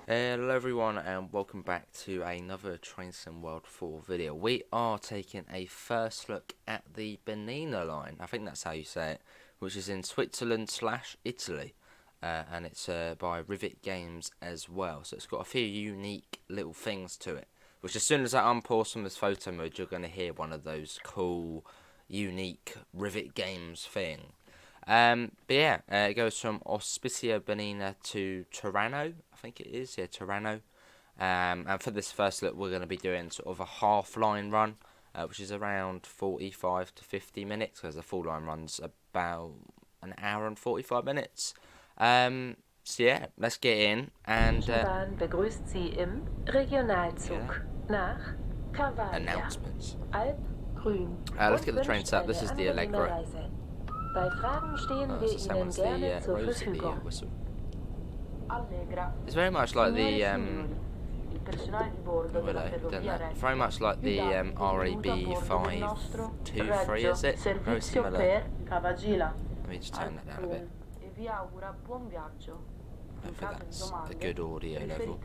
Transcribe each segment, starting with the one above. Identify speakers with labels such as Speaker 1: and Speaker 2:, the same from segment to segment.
Speaker 1: Hello everyone and welcome back to another Train Sim World 4 video. We are taking a first look at the Bernina Line, I think that's how you say it, which is in Switzerland/Italy, and it's by Rivet Games as well. So it's got a few unique little things to it, which as soon as I unpause from this photo mode, you're going to hear one of those cool, unique Rivet Games thing. But yeah, it goes from Ospizio Bernina to Tirano, I think it is, yeah, Tirano. And for this first look, we're going to be doing sort of a half line run, which is around 45 to 50 minutes, because the full line runs about an hour and 45 minutes. So yeah, let's get in and
Speaker 2: begrüßt Sie im Regionalzug nach Cavaglia.
Speaker 1: announcements.
Speaker 2: Grün.
Speaker 1: Let's get the train set up. This is the Allegro.
Speaker 2: Bei Fragen stehen wir Ihnen gerne zur Verfügung.
Speaker 1: It's very much like the very much like the RAB 523, is it? Very similar. Let me just turn that down a bit. Hopefully that's a good audio level.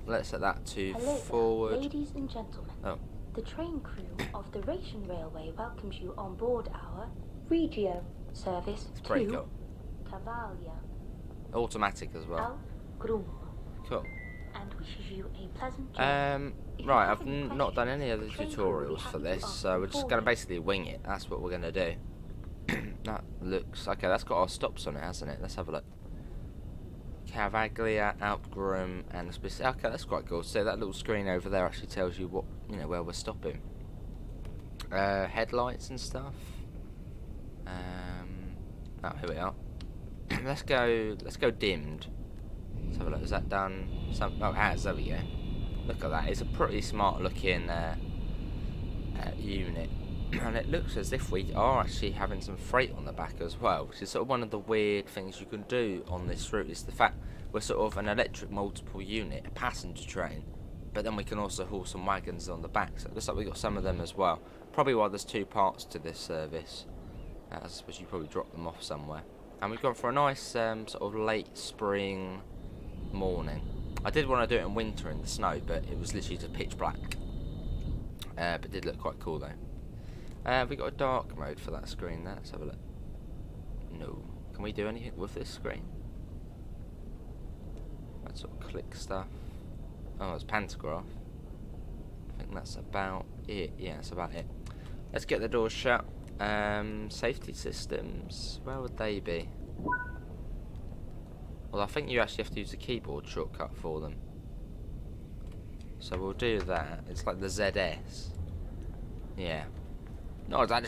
Speaker 1: Let's set that to forward.
Speaker 3: Ladies and gentlemen.
Speaker 1: Oh.
Speaker 3: The train crew of the Rhaetian Railway welcomes you on board our Regio service
Speaker 1: It's pretty
Speaker 3: to
Speaker 1: cool.
Speaker 3: Cavaglia.
Speaker 1: Automatic as well.
Speaker 3: Al Grumo.
Speaker 1: Cool.
Speaker 3: And wishes you a pleasant journey.
Speaker 1: Right, I've not done any other tutorials for this, so we're just going to basically wing it. That's what we're going to do. That looks... Okay, that's got our stops on it, hasn't it? Let's have a look. Cavaglia, Alpgrum, and Ospizio. Okay, that's quite cool. So that little screen over there actually tells you what, where we're stopping. Headlights and stuff. Oh, here we are. let's go dimmed. Let's have a look. Is that done? Oh, it has. There we go. Look at that. It's a pretty smart looking unit. And it looks as if we are actually having some freight on the back as well, which is sort of one of the weird things you can do on this route, is the fact we're sort of an electric multiple unit, a passenger train, but then we can also haul some wagons on the back, so it looks like we've got some of them as well. Probably why there's two parts to this service. I suppose you probably drop them off somewhere. And we've gone for a nice sort of late spring morning. I did want to do it in winter in the snow, but it was literally just pitch black. But it did look quite cool though. We got a dark mode for that screen there. Let's have a look. No. Can we do anything with this screen? That sort of click stuff. Oh, it's pantograph. I think that's about it. Yeah, that's about it. Let's get the doors shut. Safety systems. Where would they be? Well, I think you actually have to use a keyboard shortcut for them. So we'll do that. It's like the ZS. Yeah. Not exactly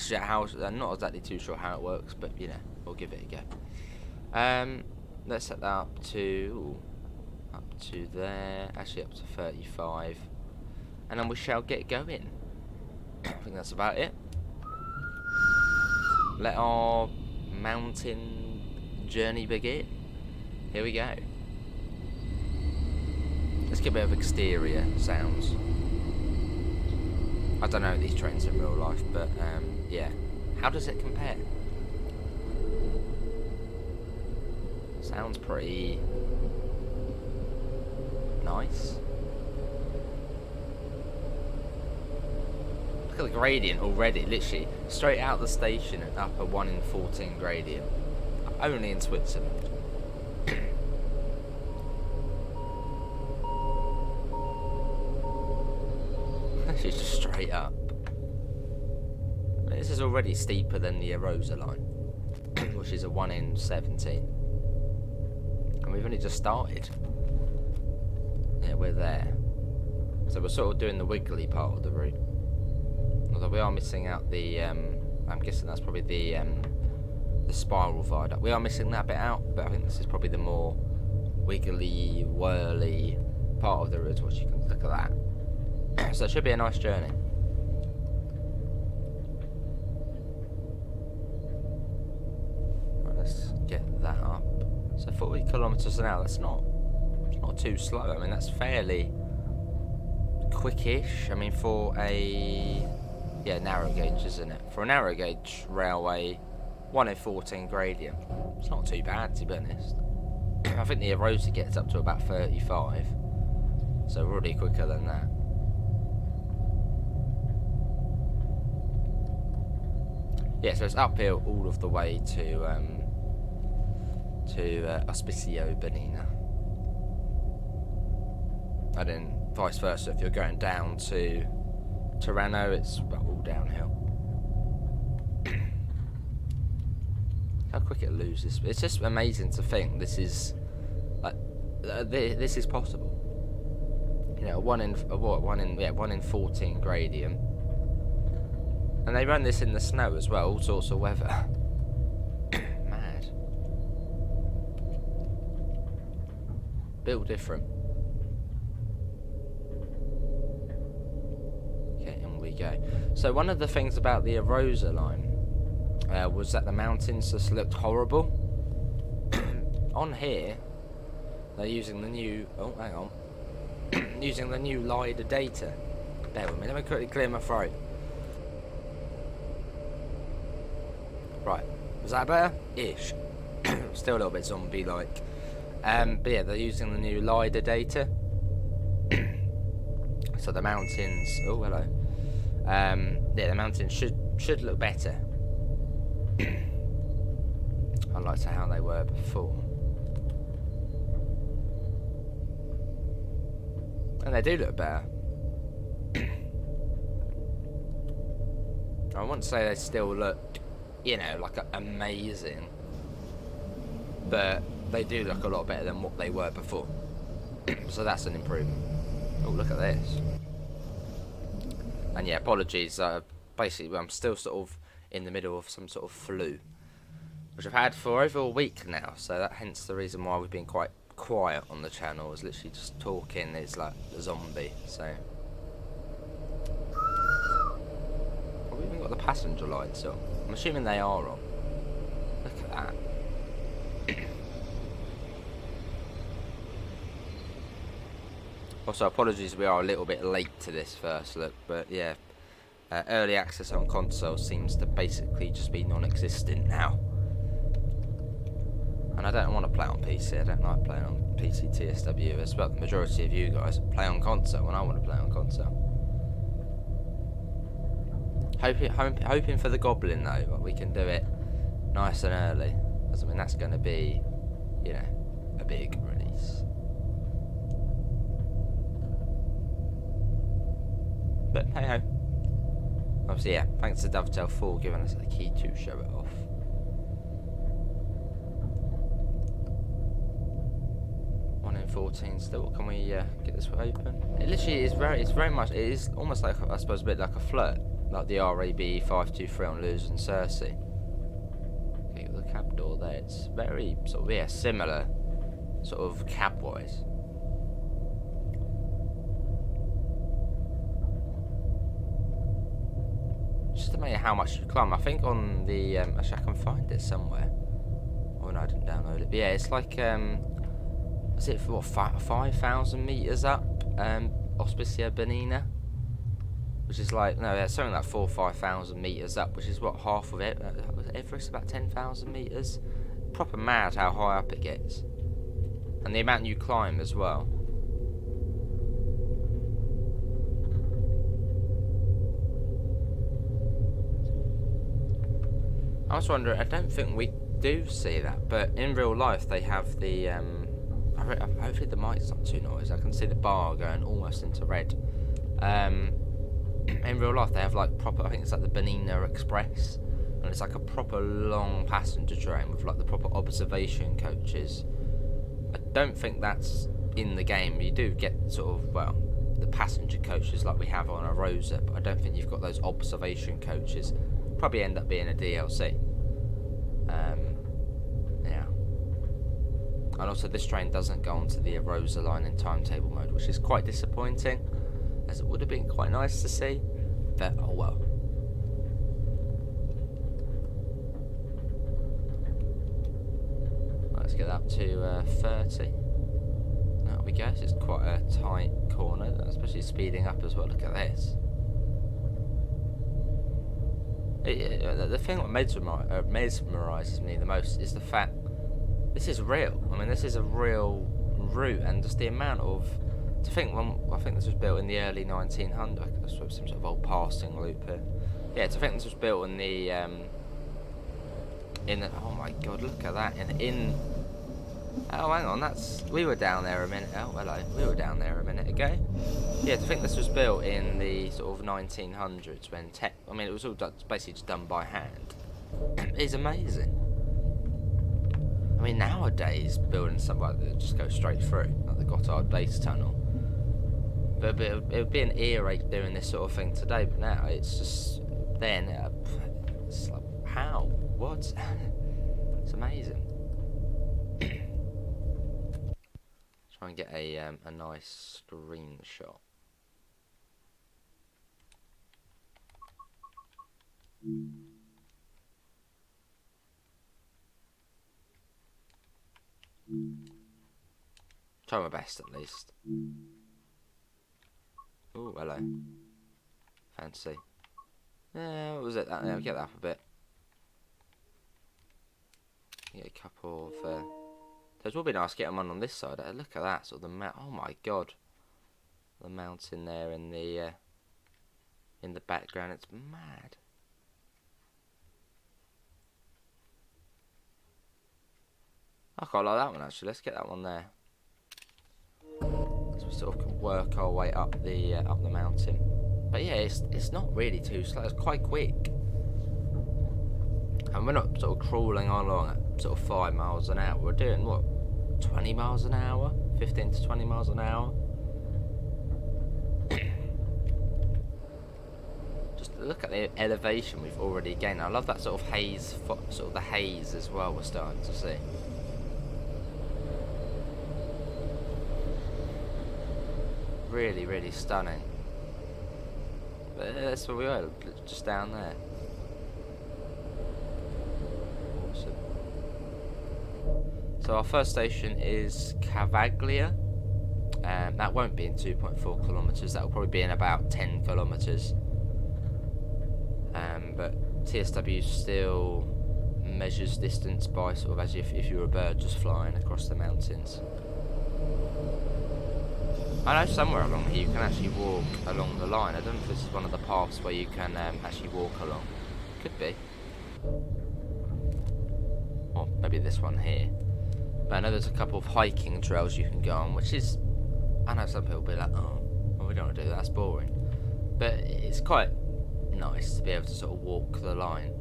Speaker 1: too sure how it works, but we'll give it a go. Let's set that up to there, actually up to 35, and then we shall get going. I think that's about it. Let our mountain journey begin. Here we go. Let's get a bit of exterior sounds. I don't know these trains in real life, but yeah. How does it compare? Sounds pretty nice. Look at the gradient already, literally straight out the station and up a 1 in 14 gradient. Only in Switzerland. She's just straight up. This is already steeper than the Rosa line, which is a 1 in 17. And we've only just started. Yeah, we're there. So we're sort of doing the wiggly part of the route. Although we are missing out the, I'm guessing that's probably the spiral viaduct. We are missing that bit out, but I think this is probably the more wiggly, whirly part of the route, which you can look at that. So it should be a nice journey. Right, let's get that up. So 40 kilometers an hour, it's not too slow. I mean, that's fairly quickish. I mean, for a narrow gauge, isn't it? For a narrow gauge railway, 1 in 14 gradient. It's not too bad, to be honest. I think the Erosa gets up to about 35, so already quicker than that. Yeah, so it's uphill all of the way to Ospizio Bernina, and then vice versa. If you're going down to Tirano, it's all downhill. How quick it loses! It's just amazing to think this is like this is possible. You know, 1 in 14 gradient, and they run this in the snow as well, all sorts of weather. Mad. Built different. Okay, and we go. So one of the things about the Erosa line was that the mountains just looked horrible. On here, they're using the new. Oh, hang on. Using the new LiDAR data. Bear with me. Let me quickly clear my throat. Right. Was that better? Ish. Still a little bit zombie-like. But yeah, they're using the new LiDAR data. So the mountains. Oh, hello. Yeah, the mountains should look better. Unlike to how they were before. And they do look better. I wouldn't say they still look, you know, like amazing. But they do look a lot better than what they were before. So that's an improvement. Oh, look at this. And yeah, apologies. Basically, I'm still sort of in the middle of some sort of flu, which I've had for over a week now. So that hence the reason why we've been quite quiet on the channel. Is literally just talking. It's like a zombie. So we've even got the passenger lights on. I'm assuming they are on. Look at that. Also, apologies, we are a little bit late to this first look, but yeah, early access on console seems to basically just be non-existent now. And I don't want to play on PC, I don't like playing on PC TSW, as well the majority of you guys play on console, and I want to play on console. Hoping for the Goblin though, but we can do it nice and early, because I mean that's going to be, you know, a big release. But hey ho. Obviously, yeah, thanks to Dovetail for giving us the key to show it off. One in 14 still. Can we get this open? It literally is very much, it is almost like, I suppose, a bit like a flirt. Like the RAB 523 on Luz and Cersei. Okay, the cab door there, it's very sort of, yeah, similar, sort of cab wise. Just to measure how much you climb. I think on the actually I can find it somewhere. Oh no, I didn't download it. But yeah, it's like is it for what 5,000 meters up? Ospizio Bernina, which is like no, it's something like 4,000 or 5,000 meters up, which is what half of it. Everest about 10,000 meters. Proper mad how high up it gets, and the amount you climb as well. I was wondering, I don't think we do see that, but in real life they have the, hopefully the mic's not too noisy, I can see the bar going almost into red. In real life they have like proper, I think it's like the Bernina Express, and it's like a proper long passenger train with like the proper observation coaches. I don't think that's in the game. You do get sort of, well, the passenger coaches like we have on a Rosa, but I don't think you've got those observation coaches. Probably end up being a DLC. Yeah. And also this train doesn't go onto the Erosa line in timetable mode, which is quite disappointing, as it would have been quite nice to see, but oh well. Let's get up to 30. There we go. It's quite a tight corner, especially speeding up as well. Look at this. The thing that mesmerises me the most is the fact This is real. I mean, this is a real route, and just the amount of... To think, I think this was built in the early 1900s. That's some sort of old passing loop here. Yeah, to think this was built in the... oh my god, look at that. Oh, hang on, we were down there a minute... Oh, hello. We were down there a minute ago. Yeah, to think this was built in the sort of 1900s when I mean, it was all basically just done by hand. It's amazing. I mean, nowadays, building something like that just goes straight through, like the Gotthard Base Tunnel. But it would be an era doing this sort of thing today, but now it's just... Then, it's like, how? What? It's amazing. Try and get a nice screenshot. Try my best at least. Oh, hello. Fancy. What was it? Yeah, get that up a bit. Get a couple of... So it would be nice to get them on this side. Look at that, sort of the oh my god. The mountain there in the background, it's mad. I quite like that one actually. Let's get that one there. So we sort of can work our way up the mountain. But yeah, it's not really too slow. It's quite quick, and we're not sort of crawling along at sort of 5 miles an hour. We're doing what, 20 miles an hour, 15 to 20 miles an hour. Just look at the elevation we've already gained. I love that sort of haze, sort of the haze as well. We're starting to see. Really, really stunning. But that's where we were, just down there. Awesome. So our first station is Cavaglia. That won't be in 2.4 kilometres. That will probably be in about 10 kilometres. But TSW still measures distance by sort of as if you were a bird just flying across the mountains. I know somewhere along here you can actually walk along the line. I don't know if this is one of the paths where you can actually walk along. Could be. Or maybe this one here. But I know there's a couple of hiking trails you can go on, which is... I know some people will be like, oh, well, we don't want to do that, that's boring. But it's quite nice to be able to sort of walk the line.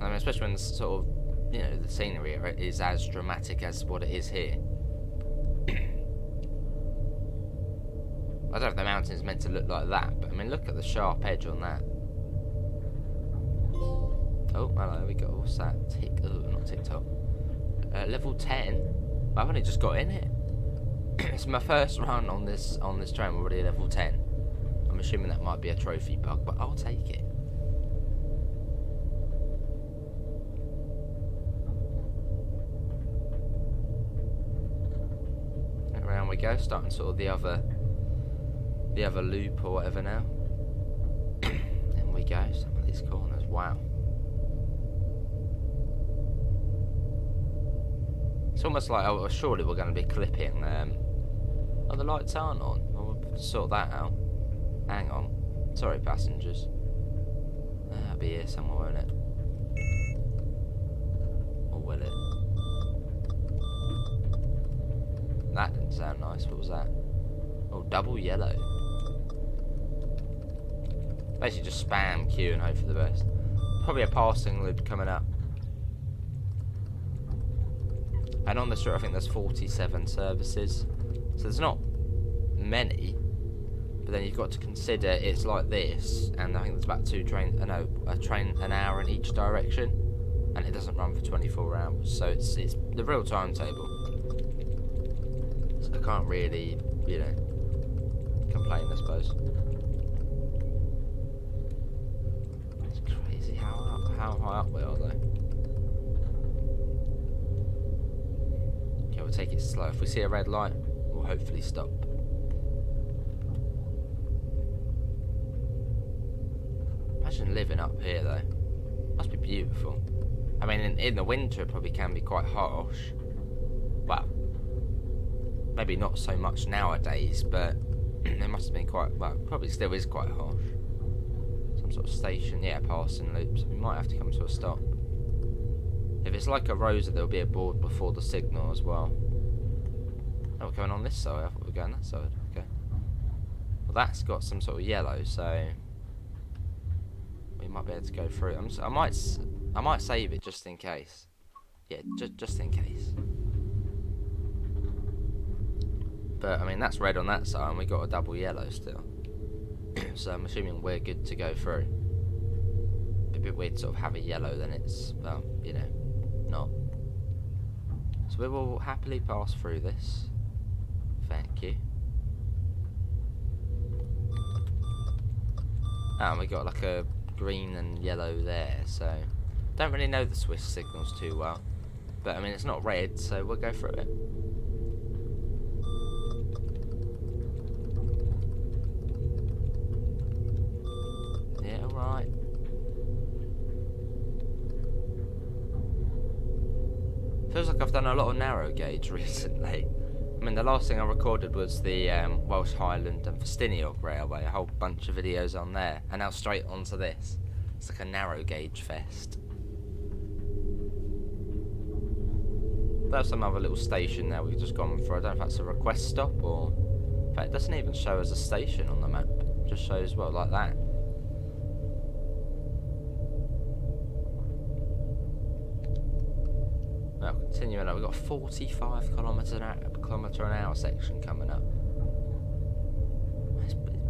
Speaker 1: I mean, especially when the sort of, you know, the scenery is as dramatic as what it is here. I don't know if the mountain's meant to look like that, but I mean, look at the sharp edge on that. Oh, hello, we got, what's that? Not TikTok. Level 10? I've only just got in it. It's my first run on this train, we're already at level 10. I'm assuming that might be a trophy bug, but I'll take it. And around we go, starting sort of the other loop or whatever now. In we go, some of these corners, wow. It's almost like, oh, surely we're going to be clipping. Oh, the lights aren't on. Well, we'll sort that out. Hang on. Sorry, passengers. That'll be here somewhere, won't it? Or will it? That didn't sound nice. What was that? Oh, double yellow. Basically just spam Q and hope for the best. Probably a passing loop coming up. And on this route I think there's 47 services. So there's not many. But then you've got to consider it's like this. And I think there's about a train an hour in each direction. And it doesn't run for 24 hours. So it's the real timetable. So I can't really, you know, complain, I suppose. It's crazy how high up we are though. Okay, we'll take it slow. If we see a red light, we'll hopefully stop. Imagine living up here though. Must be beautiful. I mean, in the winter it probably can be quite harsh. maybe not so much nowadays, but it must have been quite, well, probably still is quite harsh. Some sort of station, yeah, passing loops. We might have to come to a stop. If it's like a Rosa, there'll be a board before the signal as well. Oh, we're going on this side. I thought we were going that side. Okay. Well, that's got some sort of yellow, so we might be able to go through. I might save it just in case. Yeah, just in case. But I mean, that's red on that side, and we got a double yellow still. So I'm assuming we're good to go through. It'd be a bit weird to sort of have a yellow, then it's, well, you know, not. So we will happily pass through this. Thank you. And we got like a green and yellow there, so don't really know the Swiss signals too well. But I mean, it's not red, so we'll go through it. Yeah, alright. Feels like I've done a lot of narrow gauge recently. I mean, the last thing I recorded was the Welsh Highland and Festiniog Railway, a whole bunch of videos on there, and now straight onto this. It's like a narrow gauge fest. There's some other little station there we've just gone for. I don't know if that's a request stop or... In fact, it doesn't even show as a station on the map. It just shows, well, like that. Well, continuing on, we've got a 45 kilometre an hour section coming up.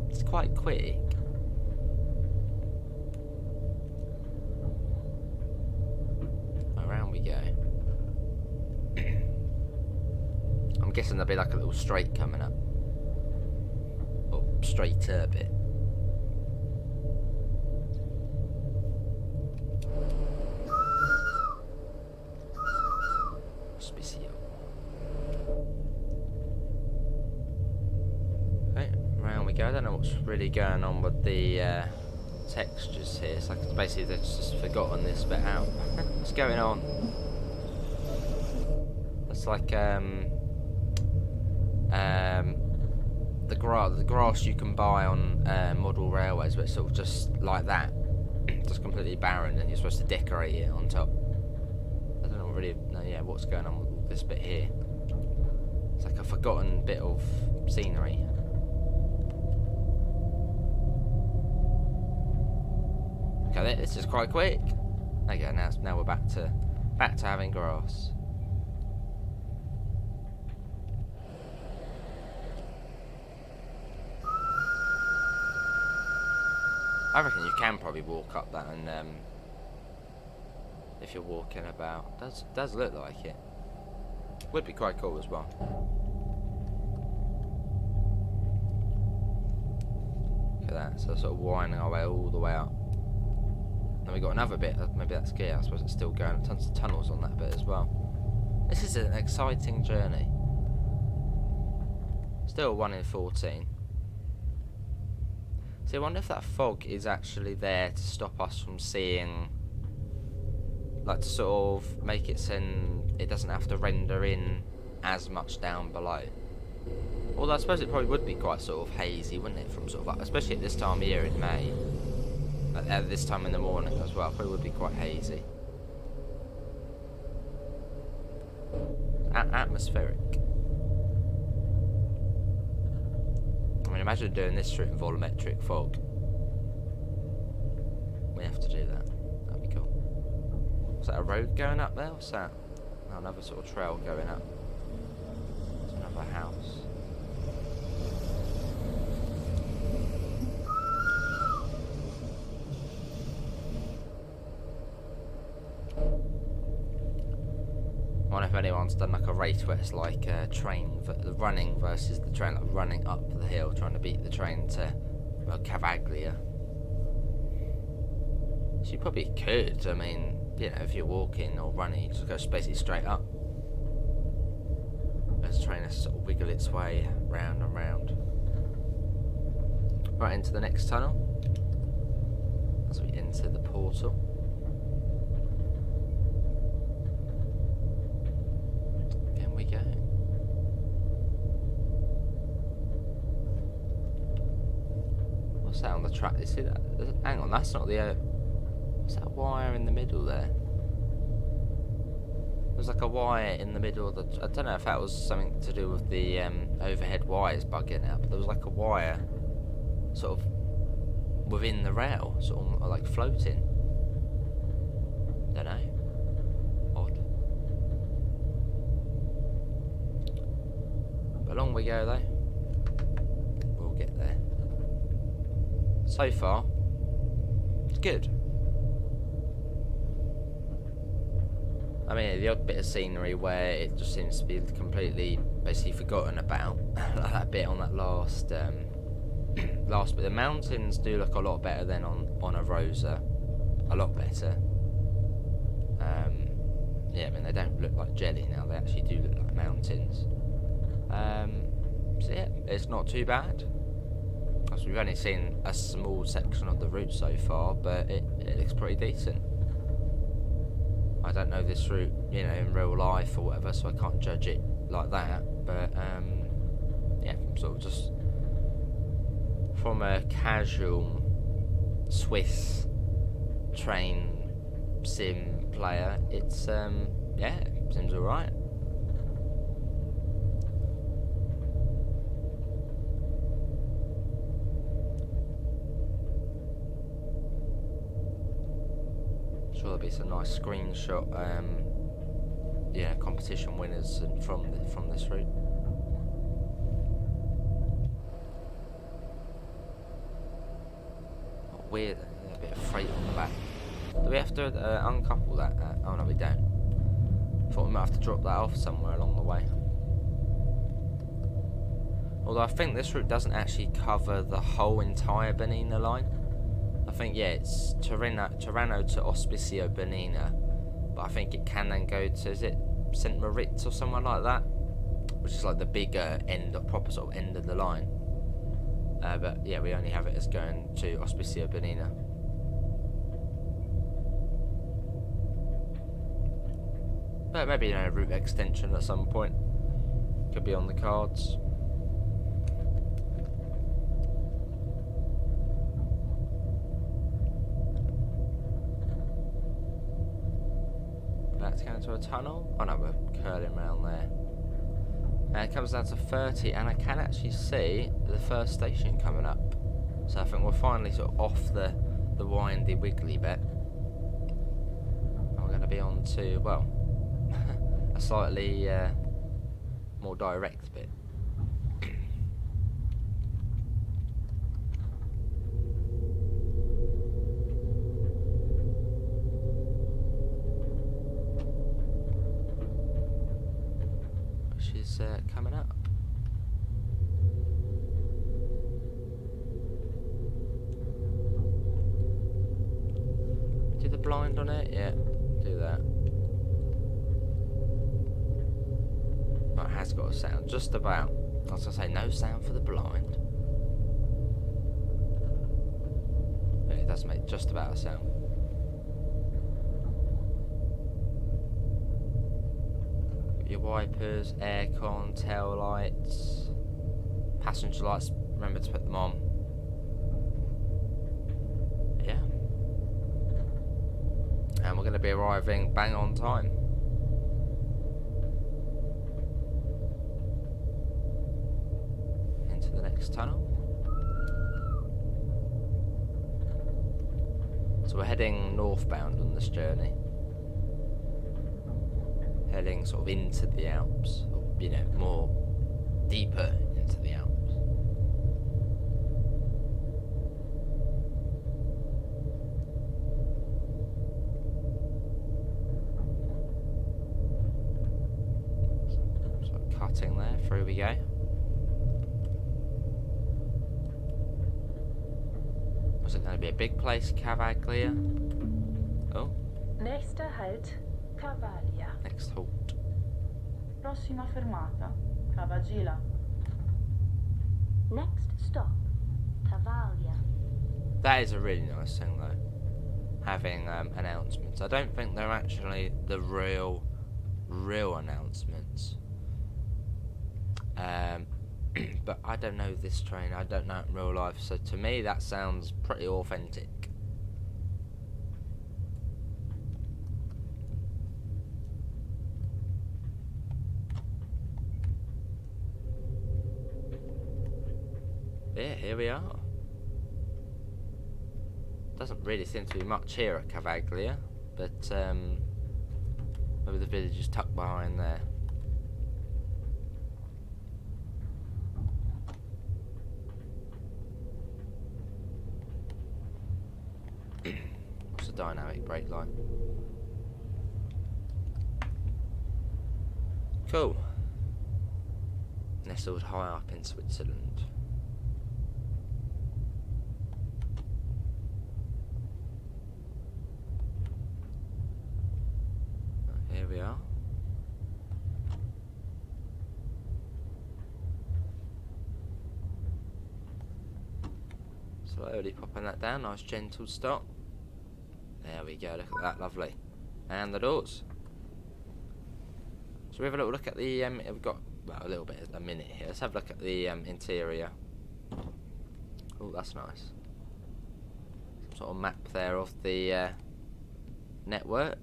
Speaker 1: It's quite quick. Around we go. I'm guessing there'll be like a little straight coming up. Or straighter bit. Ospizio. Okay, round we go. I don't know what's really going on with the textures here. It's like basically they've just forgotten this bit out. What's going on? It's like the grass you can buy on model railways, but it's sort of just like that, just completely barren, and you're supposed to decorate it on top. I don't know really know, yeah, what's going on with this bit here. It's like a forgotten bit of scenery. Okay, this is quite quick. Okay, now we're back to having grass. I reckon you can probably walk up that, and if you're walking about, does look like it. Would be quite cool as well. Look at that, so sort of winding our way all the way up. Then we got another bit. Maybe that's gear. I suppose it's still going. Tons of tunnels on that bit as well. This is an exciting journey. Still 1 in 14. See, I wonder if that fog is actually there to stop us from seeing, like to sort of make it so it doesn't have to render in as much down below. Although I suppose it probably would be quite sort of hazy, wouldn't it, from sort of, especially at this time of year in May. At this time in the morning as well, probably would be quite hazy. Atmospheric. I mean, imagine doing this through volumetric fog. We have to do that. That'd be cool. Is that a road going up there? What's that? Oh, another sort of trail going up. There's another house. I wonder if anyone's done like a race where it's like a train, the running versus the train, like running up the hill trying to beat the train to, well, Cavaglia. So you probably could, I mean, you know, if you're walking or running, you just go basically straight up. As the train has to sort of wiggle its way round and round. Right into the next tunnel. As we enter the portal. What's that on the track? You see that? Hang on, that's not the... what's that wire in the middle there? There's like a wire in the middle of the... I don't know if that was something to do with the overhead wires bugging out, but there was like a wire sort of within the rail, sort of like floating. Don't know. Odd. But along we go though. We'll get there. So far, it's good. I mean, the odd bit of scenery where it just seems to be completely, basically forgotten about. Like that bit on that last bit. The mountains do look a lot better than on a Rosa. A lot better. Yeah, I mean, they don't look like jelly now. They actually do look like mountains. So yeah, it's not too bad. Because we've only seen a small section of the route so far, but it looks pretty decent. I don't know this route, you know, in real life or whatever, so I can't judge it like that. But yeah, sort of just from a casual Swiss train sim player, it's yeah, seems alright. Sure, there'll be some nice screenshot, yeah, competition winners from this route. Oh, weird, a bit of freight on the back. Do we have to uncouple that? Oh no, we don't. Thought we might have to drop that off somewhere along the way. Although I think this route doesn't actually cover the whole entire Bernina line. I think, yeah, it's Tirreno to Ospizio Bernina, but I think it can then go to, is it St. Moritz or somewhere like that, which is like the bigger end, of proper sort of end of the line. But yeah, we only have it as going to Ospizio Bernina. But maybe, you know, a route extension at some point could be on the cards. That's going to a tunnel. Oh no, we're curling around there. And it comes down to 30, and I can actually see the first station coming up. So I think we're finally sort of off the windy, wiggly bit. And we're going to be on to, well, a slightly more direct bit. Which is coming up. Do the blind on it? Yeah, do that. Oh, it has got a sound, just about. I was going to say, no sound for the blind. But it does make just about a sound. Your wipers, aircon, tail lights, passenger lights, remember to put them on. Yeah. And we're going to be arriving bang on time. Into the next tunnel. So we're heading northbound on this journey. Heading sort of into the Alps, or, you know, more deeper into the Alps. So cutting there, through we go. Was it going to be a big place, Cavaglia? Oh.
Speaker 2: Nächster Halt, Cavaglia.
Speaker 1: Next halt.
Speaker 4: Prossima fermata, Cavaglia.
Speaker 3: Next stop, Cavaglia.
Speaker 1: That is a really nice thing though, having announcements. I don't think they're actually the real announcements. But I don't know this train, I don't know it in real life, so to me that sounds pretty authentic. Yeah, here we are. Doesn't really seem to be much here at Cavaglia, but maybe the village is tucked behind there. What's the dynamic brake like? Cool. Nestled high up in Switzerland. Here we are. Slowly popping that down, nice gentle stop. There we go, look at that, lovely. And the doors. So we have a little look at the, we've got, well, a little bit, a minute here. Let's have a look at the interior. Oh, that's nice. Some sort of map there of the network.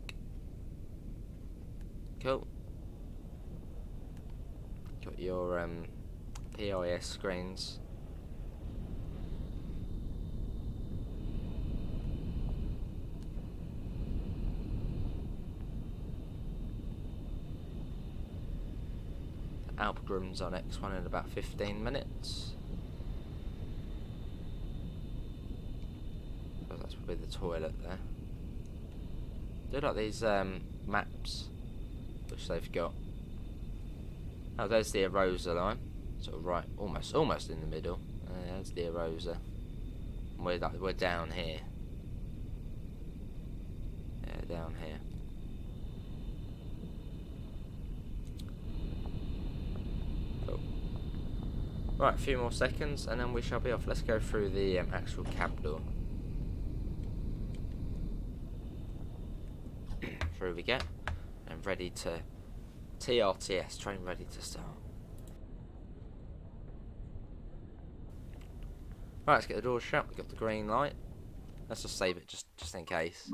Speaker 1: Cool. Got your PIS screens. Alpgrum's on X1 in about 15 minutes. So that's probably the toilet there. Do like these maps which they've got. Oh, there's the Arosa line, sort of right, almost in the middle. There's the Arosa. We're down here. Yeah, down here. Cool. Right, a few more seconds, and then we shall be off. Let's go through the actual cab door. Through we get. And ready to TRTS, train ready to start. Right, let's get the doors shut. We've got the green light. Let's just save it just in case.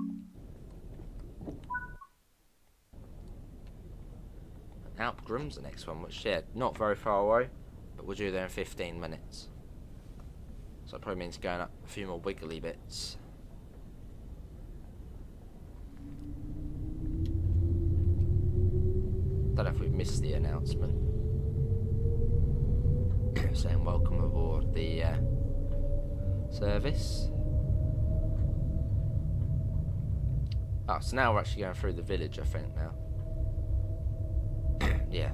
Speaker 1: Alpgrum's the next one, which, yeah, not very far away, but we'll do there in 15 minutes. So it probably means going up a few more wiggly bits. Don't know if we've missed the announcement saying welcome aboard the service. Oh, so now we're actually going through the village, I think, now. Yeah.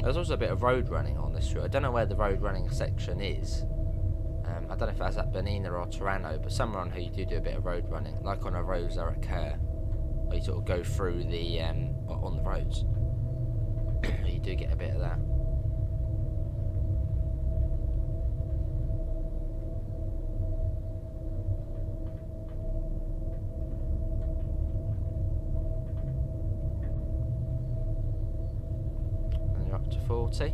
Speaker 1: There's also a bit of road running on this route. I don't know where the road running section is. I don't know if that's at Bernina or Tirano, but somewhere on here you do a bit of road running, like on a Rosa at Kerr, where you sort of go through the on the roads. You do get a bit of that. And you're up to 40.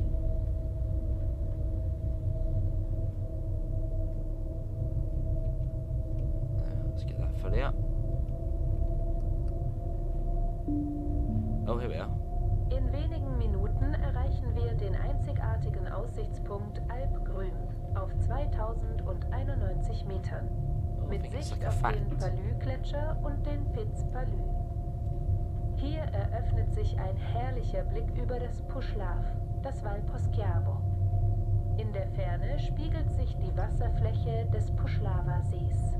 Speaker 1: Fully up. Oh, here we are.
Speaker 2: In wenigen Minuten erreichen wir den einzigartigen Aussichtspunkt Alpgrün auf 2091 Metern. Mit Sicht auf den Palus-Gletscher und den Piz Palus. Hier eröffnet sich ein herrlicher Blick über das Poschiavo, das Val Poschiavo. In der Ferne spiegelt sich die Wasserfläche des Poschiavo-Sees.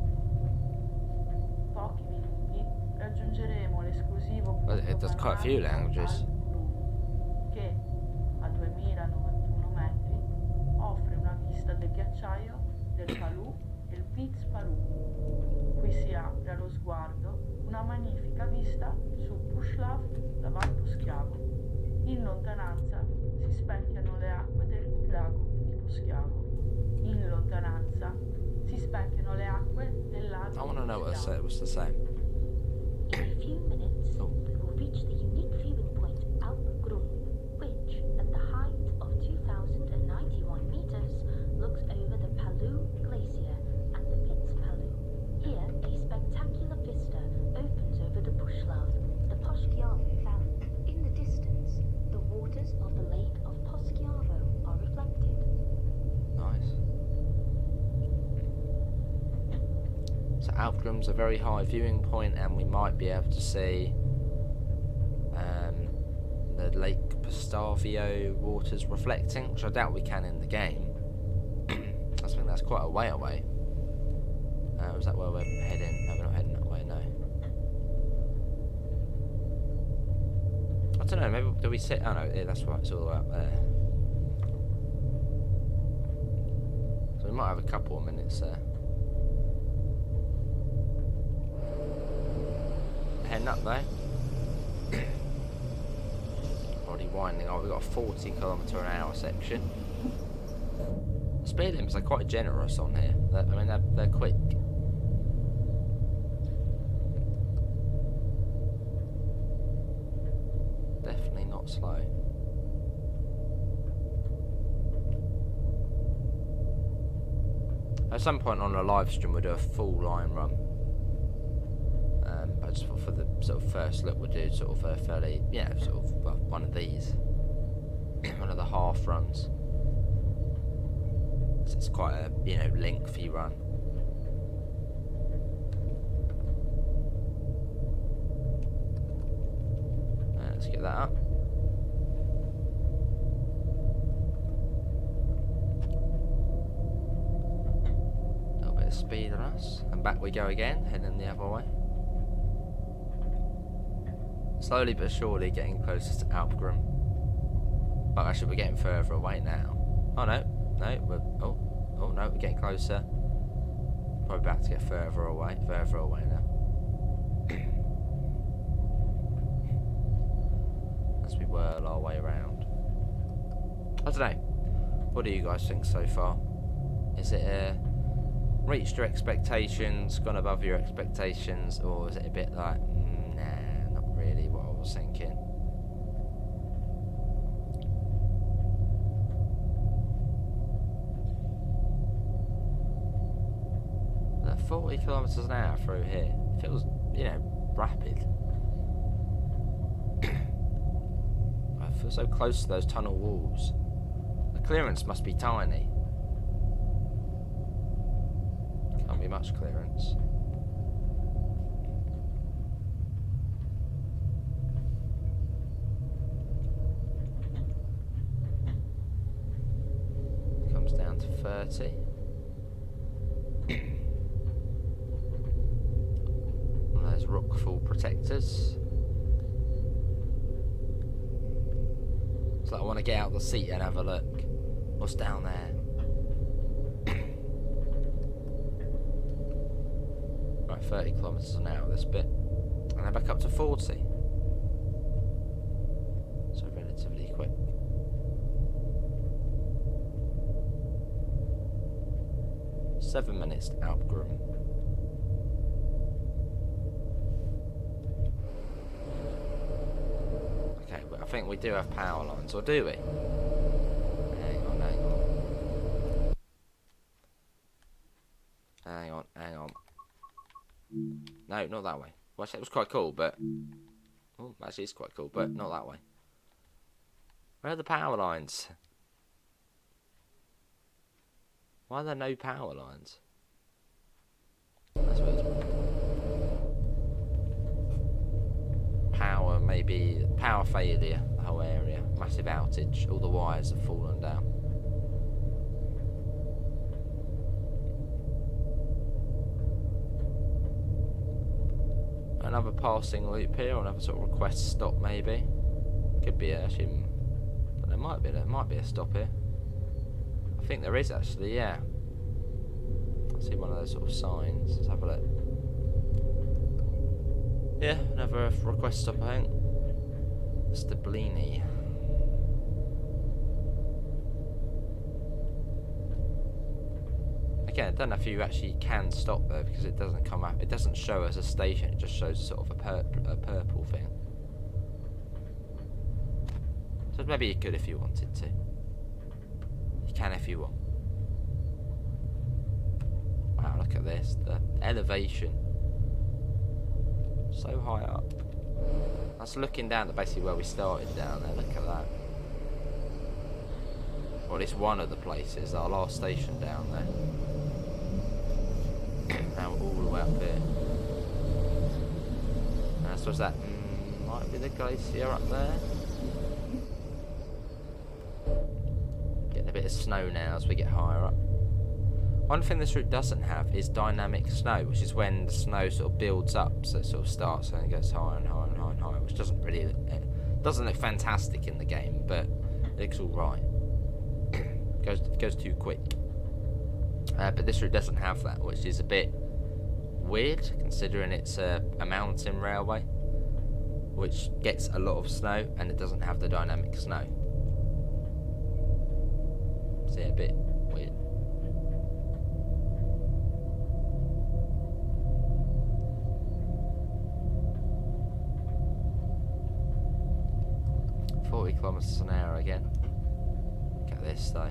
Speaker 4: Pochi minuti raggiungeremo l'esclusivo
Speaker 1: Well, it does quite a few languages.
Speaker 4: che a 2091 metri offre una vista del ghiacciaio del Palù e il Piz Palù. Qui si apre allo sguardo una magnifica vista su Poschiavo da Val Poschiavo. In lontananza si specchiano le acque del lago di Poschiavo. In lontananza si specchiano le acque del lago.
Speaker 1: I want to know what it was to say.
Speaker 3: In a few minutes, we will reach the unique viewing point Alp Grün, which, at the height of 2,091 meters, looks over the Palu Glacier and the Pitzpalu. Here, a spectacular vista opens over the Poschiavo, the Poschiavo Valley. In the distance, the waters of the lake of Poschiavo are reflected.
Speaker 1: Nice. So Alpgrum's a very high viewing point, and we might be able to see the Lake Poschiavo waters reflecting, which I doubt we can in the game. I think that's quite a way away. Is that where we're heading? No, we're not heading that way, no. I don't know, maybe do we sit? Oh no, yeah, that's right, it's all the way up there. So we might have a couple of minutes there. Heading up though. Already winding up. We've got a 40 km/h section. The speed limits are quite generous on here. I mean, they're quick. Definitely not slow. At some point on a live stream, we'll do a full line run. But just for the sort of first look, we'll do sort of a fairly, sort of one of these, one of the half runs. It's quite a lengthy run. Let's get that up. A little bit of speed on us, and back we go again, heading the other way. Slowly but surely getting closer to Alpgrum. Oh, actually we're getting further away now. Oh no, oh no, we're getting closer. Probably about to get further away now. As we whirl our way around. I don't know. What do you guys think so far? Is it reached your expectations, gone above your expectations, or is it a bit like, nah, not really what I was thinking? That 40 kilometers an hour through here feels, rapid. I feel so close to those tunnel walls. The clearance must be tiny. Can't be much clearance. Comes down to 30. And there's rockfall protectors. It's like I want to get out of the seat and have a look. What's down there? Right, 30 kilometers an hour this bit. And then back up to 40. So relatively quick. Seven minutes to Alpgrum. Okay, but I think we do have power lines, or do we? Hang on. Hang on. No, not that way. Well, it was quite cool, but... Oh, actually it's quite cool, but not that way. Where are the power lines? Why are there no power lines? That's weird. Power, maybe... Power failure, the whole area. Massive outage. All the wires have fallen down. Another passing loop here, or another sort of request stop maybe. Could be actually... There might be a stop here. I think there is actually, yeah. I see one of those sort of signs. Let's have a look. Yeah, another request stop, I think. Bernina. Again, I don't know if you actually can stop there because it doesn't come up. It doesn't show as a station. It just shows sort of a purple thing. So maybe you could if you wanted to. You can if you want. Wow, look at this. The elevation. So high up. That's looking down to basically where we started down there. Look at that. Or at least one of the places. Our last station down there. Now all the way up here. And I suppose that might be the glacier up there. Getting a bit of snow now as we get higher up. One thing this route doesn't have is dynamic snow, which is when the snow sort of builds up, so it sort of starts and goes higher and higher and higher and higher, which doesn't really doesn't look fantastic in the game, but it looks all right. goes too quick. But this route doesn't have that, which is a bit weird considering it's a mountain railway, which gets a lot of snow and it doesn't have the dynamic snow. So yeah, a bit weird. Kilometers an hour again. Look at this though.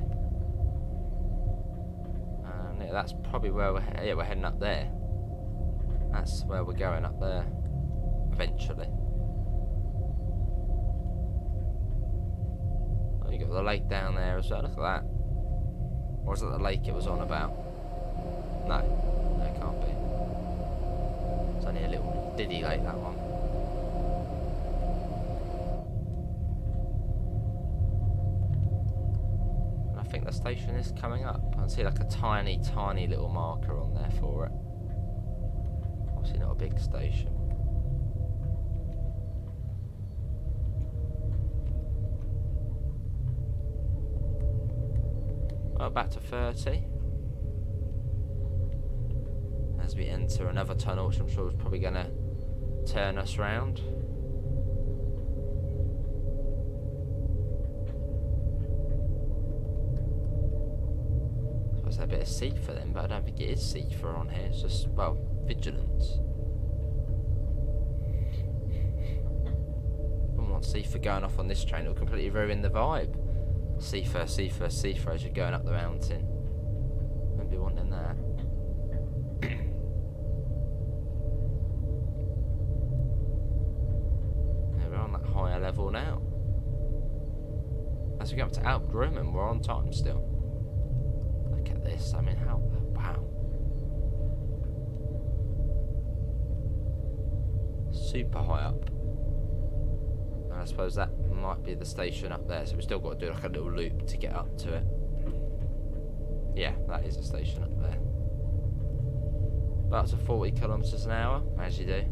Speaker 1: Yeah, that's probably where we're heading up there. That's where we're going up there eventually. Oh, you got the lake down there as well. Look at that. Or is it the lake it was on about? No, it can't be. It's only a little diddy lake, that one. I think the station is coming up. I can see like a tiny little marker on there for it. Obviously not a big station. Well, back to 30. As we enter another tunnel, which I'm sure is probably going to turn us round. A bit of Seafer then, but I don't think it is Seafer on here. It's just, well, vigilance. Wouldn't want Seafer going off on this train. It will completely ruin the vibe. Seafer as you're going up the mountain. Wouldn't be wanting that. Yeah, we're on that higher level now. As we go up to Alp Grumman, we're on time still. This, I mean, how, wow. Super high up. And I suppose that might be the station up there, so we've still got to do like a little loop to get up to it. Yeah, that is a station up there. About to 40 kilometers an hour, as you do.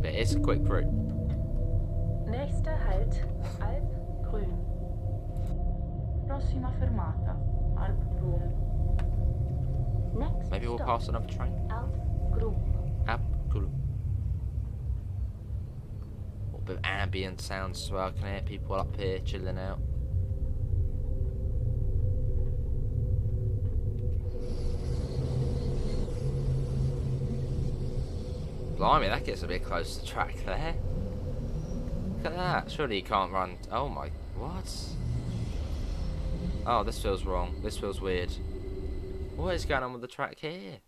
Speaker 1: But it is a quick route.
Speaker 2: Nächster Halt, Alp Grün.
Speaker 4: Prossima fermata, Alp Grün.
Speaker 3: Next
Speaker 1: Maybe we'll
Speaker 3: stop,
Speaker 1: pass another train.
Speaker 3: Alp Grün.
Speaker 1: Alp Grün. A little bit of ambient sounds as well. I can hear people up here chilling out. Blimey, that gets a bit close to the track there. Look at that. Surely you can't run. Oh my. What? Oh, this feels wrong. This feels weird. What is going on with the track here?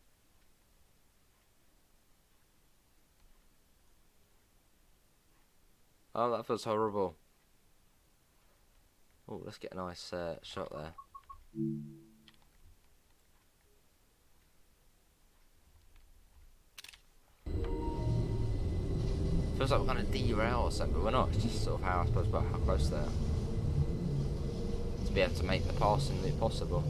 Speaker 1: Oh, that feels horrible. Oh, let's get a nice shot there. Feels like we're going to derail or something, but we're not. It's just sort of how I suppose about how close they are. To be able to make the passing loop possible.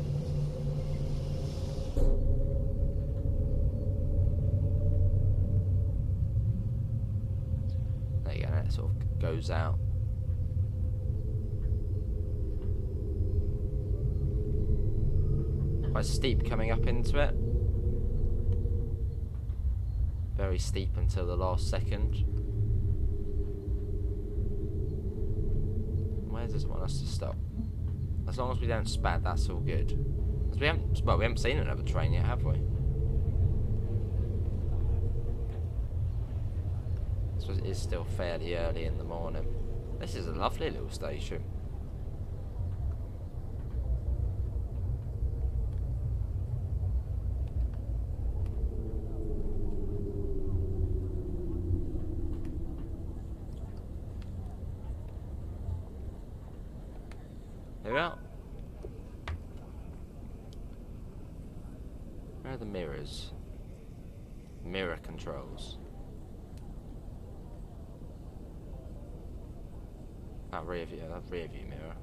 Speaker 1: There you go, and it sort of goes out. Quite steep coming up into it. Very steep until the last second. Where does it want us to stop? As long as we don't spad, that's all good. Because we haven't seen another train yet, have we? So it is still fairly early in the morning. This is a lovely little station. Here we are. Where are the mirrors? Mirror controls. That rear view mirror.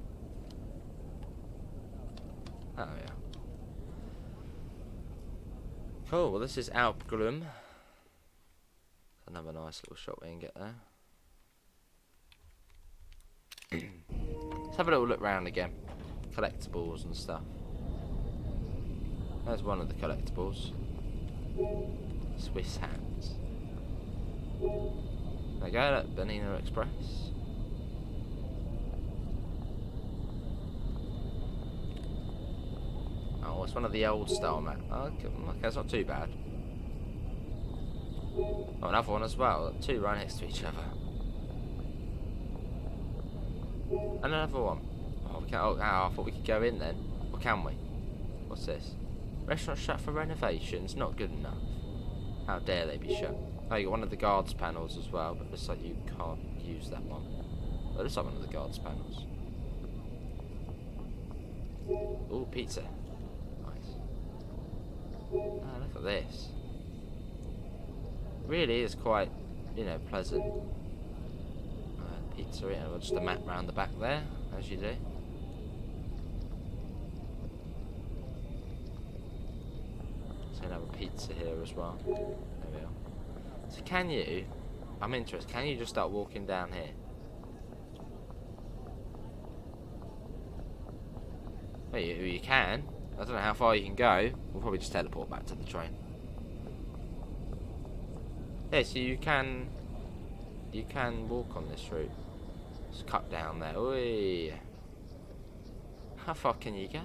Speaker 1: Oh yeah. Cool, well this is Alpglum. Another nice little shot we can get there. Let's have a little look round again. Collectibles and stuff. There's one of the collectibles. Swiss hats. There we go, look, Bernina Express. Oh, it's one of the old style mats. Okay, it's not too bad. Oh, another one as well. Two right next to each other. Another one. Oh, we can't, I thought we could go in then. Or can we? What's this? Restaurant shut for renovations. Not good enough. How dare they be shut? Oh, you got one of the guards panels as well, but it looks like you can't use that one. Oh, it looks like one of the guards panels. Ooh, pizza. Nice. Oh, look at this. Really is quite, you know, pleasant. Pizza, yeah, just a map round the back there, as you do. So another pizza here as well. There we are. So can you, I'm interested, can you just start walking down here? Well, you can. I don't know how far you can go. We'll probably just teleport back to the train. Yeah, so you can walk on this route. Just cut down there. Oi. How far can you go?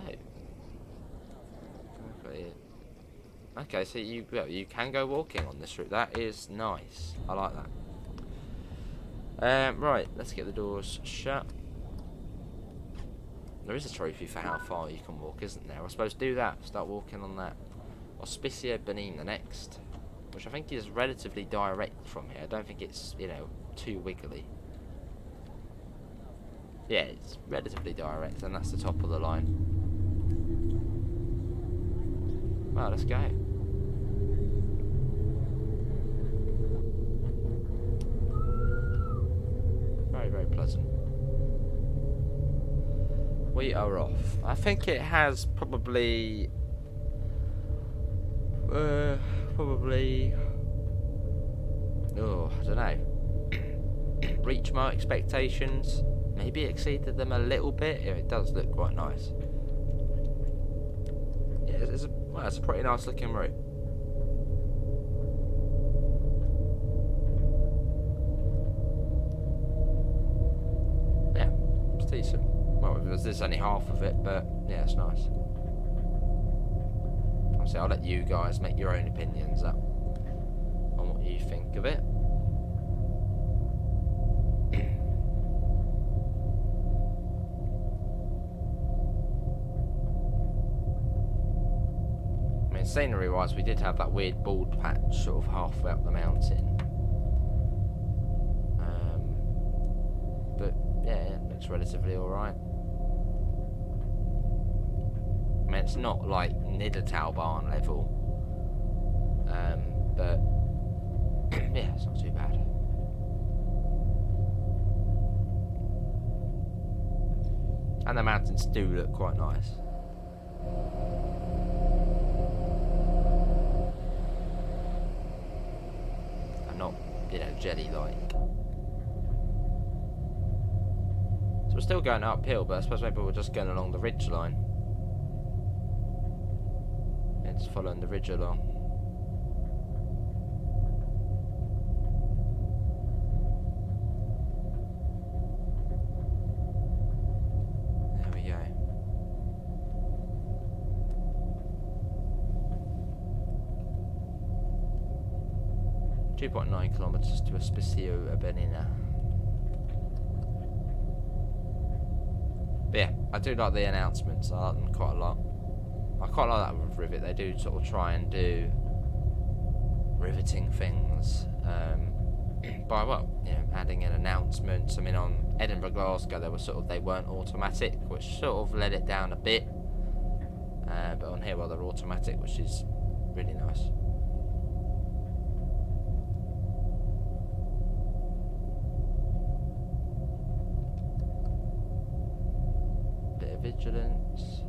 Speaker 1: Okay, so you can go walking on this route. That is nice. I like that. Right, let's get the doors shut. There is a trophy for how far you can walk, isn't there? I suppose do that. Start walking on that. Ospizio Bernina next, which I think is relatively direct from here. I don't think it's, you know, too wiggly. Yeah, it's relatively direct, and that's the top of the line. Well, let's go. Very, very pleasant. We are off. I think it has probably... oh, I don't know. Reach my expectations. Maybe exceeded them a little bit. Yeah, it does look quite nice. Yeah, it's a pretty nice looking route. Yeah, it's decent. Well, this is only half of it, but yeah, it's nice. Obviously, I'll let you guys make your own opinions up on what you think of it. Scenery wise, we did have that weird bald patch sort of halfway up the mountain, but yeah, it looks relatively alright. I mean, it's not like Niedertalbahn level, but yeah, it's not too bad. And the mountains do look quite nice. Not, you know, jelly-like. So we're still going uphill, but I suppose maybe we're just going along the ridge line. Yeah, just following the ridge along. There we go. 2.9 kilometres to Ospizio Bernina. But yeah, I do like the announcements. I like them quite a lot. I quite like that with Rivet. They do sort of try and do riveting things by, well, you know, adding in announcements. I mean, on Edinburgh Glasgow, they weren't automatic, which sort of let it down a bit. But on here, well, they're automatic, which is really nice. Bit of vigilance.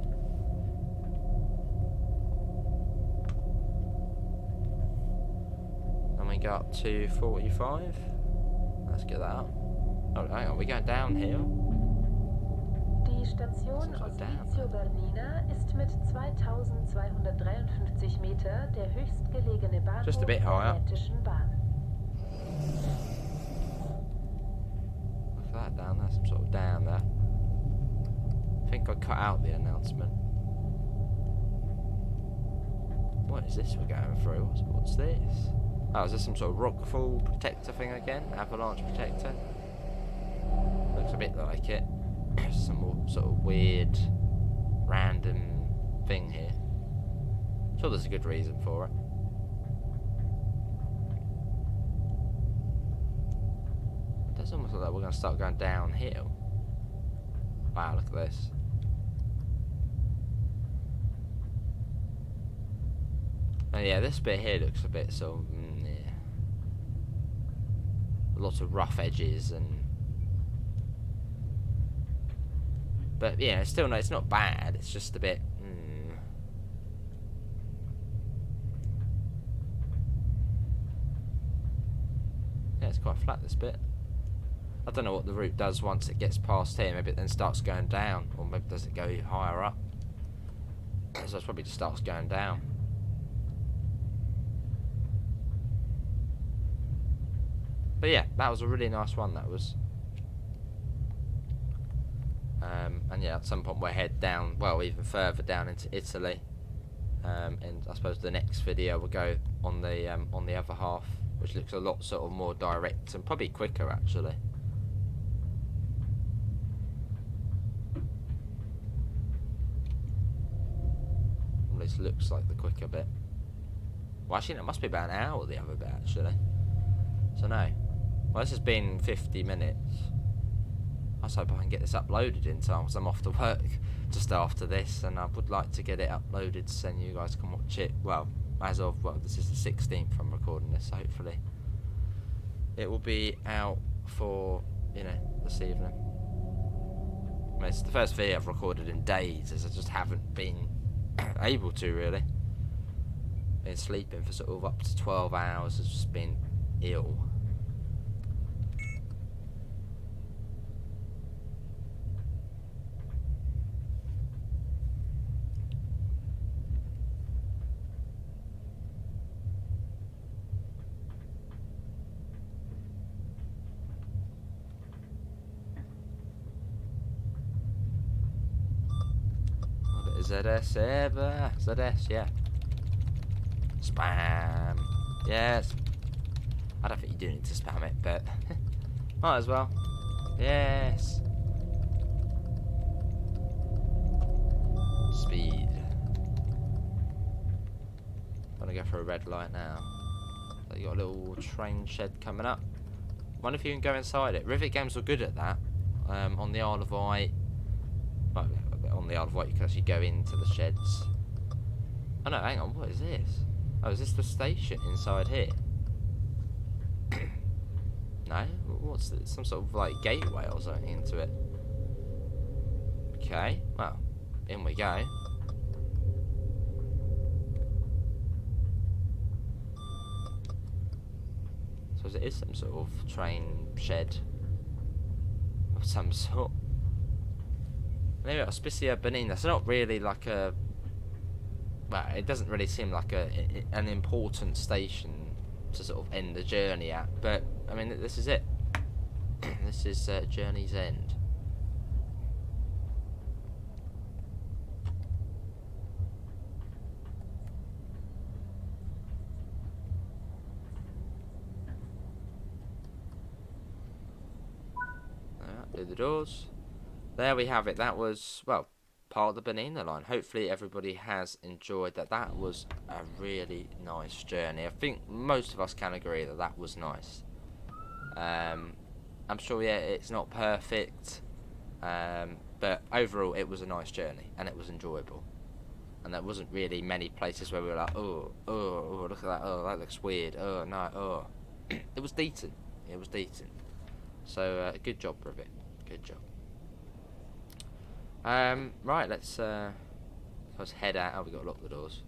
Speaker 1: And we go up to 45. Let's get that up. Oh, hang on, we're going downhill.
Speaker 2: Die Station Ospizio Bernina ist mit 2253 Meter der höchstgelegene Bahnhof
Speaker 1: Just a bit
Speaker 2: der
Speaker 1: higher.
Speaker 2: Lettischen Bahn.
Speaker 1: Look at that down there, some sort of down there. I think I cut out the announcement. What is this we're going through? What's this? Oh, is this some sort of rockfall protector thing again? Avalanche protector? Looks a bit like it. Some more sort of weird, random thing here. I'm sure there's a good reason for it. It does almost look like we're going to start going downhill. Wow, look at this. And yeah, this bit here looks a bit sort of, yeah. Lots of rough edges and... But yeah, still no, it's not bad. It's just a bit. Yeah, it's quite flat this bit. I don't know what the route does once it gets past here. Maybe it then starts going down, or maybe does it go higher up? So it probably just starts going down. But yeah, that was a really nice one. That was. And yeah, at some point we'll head down, well, even further down into Italy. And I suppose the next video will go on the other half, which looks a lot sort of more direct and probably quicker actually. At least looks like the quicker bit. Well, actually, it must be about an hour the other bit actually. So no. Well, this has been 50 minutes. I just hope I can get this uploaded in time, because I'm off to work just after this, and I would like to get it uploaded so you guys can watch it. Well, as of, well, this is the 16th I'm recording this, so hopefully it will be out for, you know, this evening. I mean, it's the first video I've recorded in days, as I just haven't been able to, really. Been sleeping for sort of up to 12 hours, I've just been ill. ZS ever. ZS, yeah. Spam. Yes. I don't think you do need to spam it, but might as well. Yes. Speed. Gonna go for a red light now. So you got a little train shed coming up. Wonder if you can go inside it. Rivet games are good at that. On the Isle of Wight. Well, on the Isle of Wight you can actually go into the sheds. Oh no, hang on, what is this? Oh, is this the station inside here? No? What's this? Some sort of like gateway or something into it. Okay, well, in we go. So it is some sort of train shed of some sort. Anyway, Ospizio Bernina. It's not really like a. Well, it doesn't really seem like an important station to sort of end the journey at. But I mean, this is it. This is journey's end. through the doors. There we have it. That was, well, part of the Bernina line. Hopefully everybody has enjoyed that. That was a really nice journey. I think most of us can agree that that was nice. I'm sure, yeah, it's not perfect, but overall it was a nice journey and it was enjoyable. And there wasn't really many places where we were like, oh, look at that, oh, that looks weird, oh, no, oh. It was decent. It was decent. So, good job, Rivet. Good job. Right, let's head out. Oh, we got to lock the doors.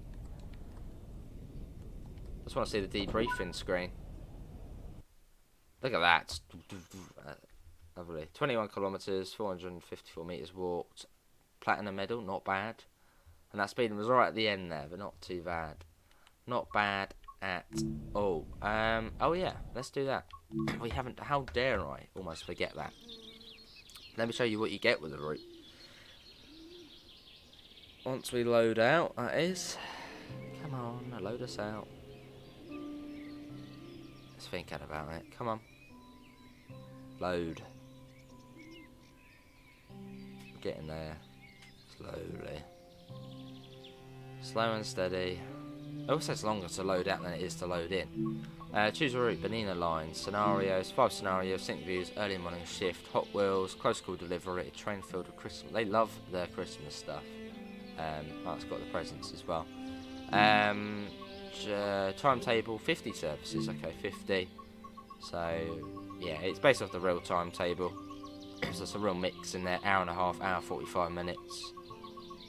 Speaker 1: Just want to see the debriefing screen. Look at that. Lovely. 21 kilometres, 454 metres walked. Platinum medal, not bad. And that speed was right at the end there, but not too bad. Not bad at all. Oh yeah, let's do that. We haven't. How dare I almost forget that? Let me show you what you get with the route. Once we load out, that is. Come on, load us out. Let's think about it. Come on. Load. Getting there. Slowly. Slow and steady. It also takes longer to load out than it is to load in. Choose a route, Bernina Line, scenarios, 5 scenarios, sync views, early morning shift, Hot Wheels, close call delivery, train filled with Christmas. They love their Christmas stuff. That's got the presents as well. Timetable, 50 services, okay, 50. So, yeah, it's based off the real timetable. So it's a real mix in there, hour and a half, hour 45 minutes.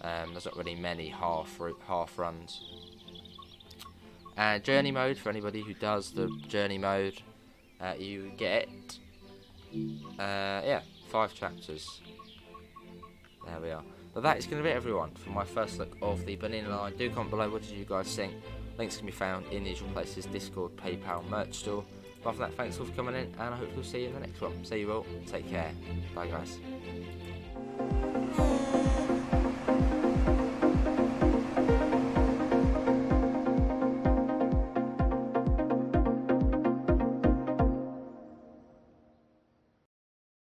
Speaker 1: There's not really many half runs. Journey mode, for anybody who does the journey mode, you get 5 chapters. There we are. But that is going to be it, everyone, for my first look of the Bernina line. Do comment below, what did you guys think? Links can be found in the usual places: Discord, PayPal, merch store. Apart from that, thanks all for coming in, and I hope we'll see you in the next one. See you all, take care, bye guys.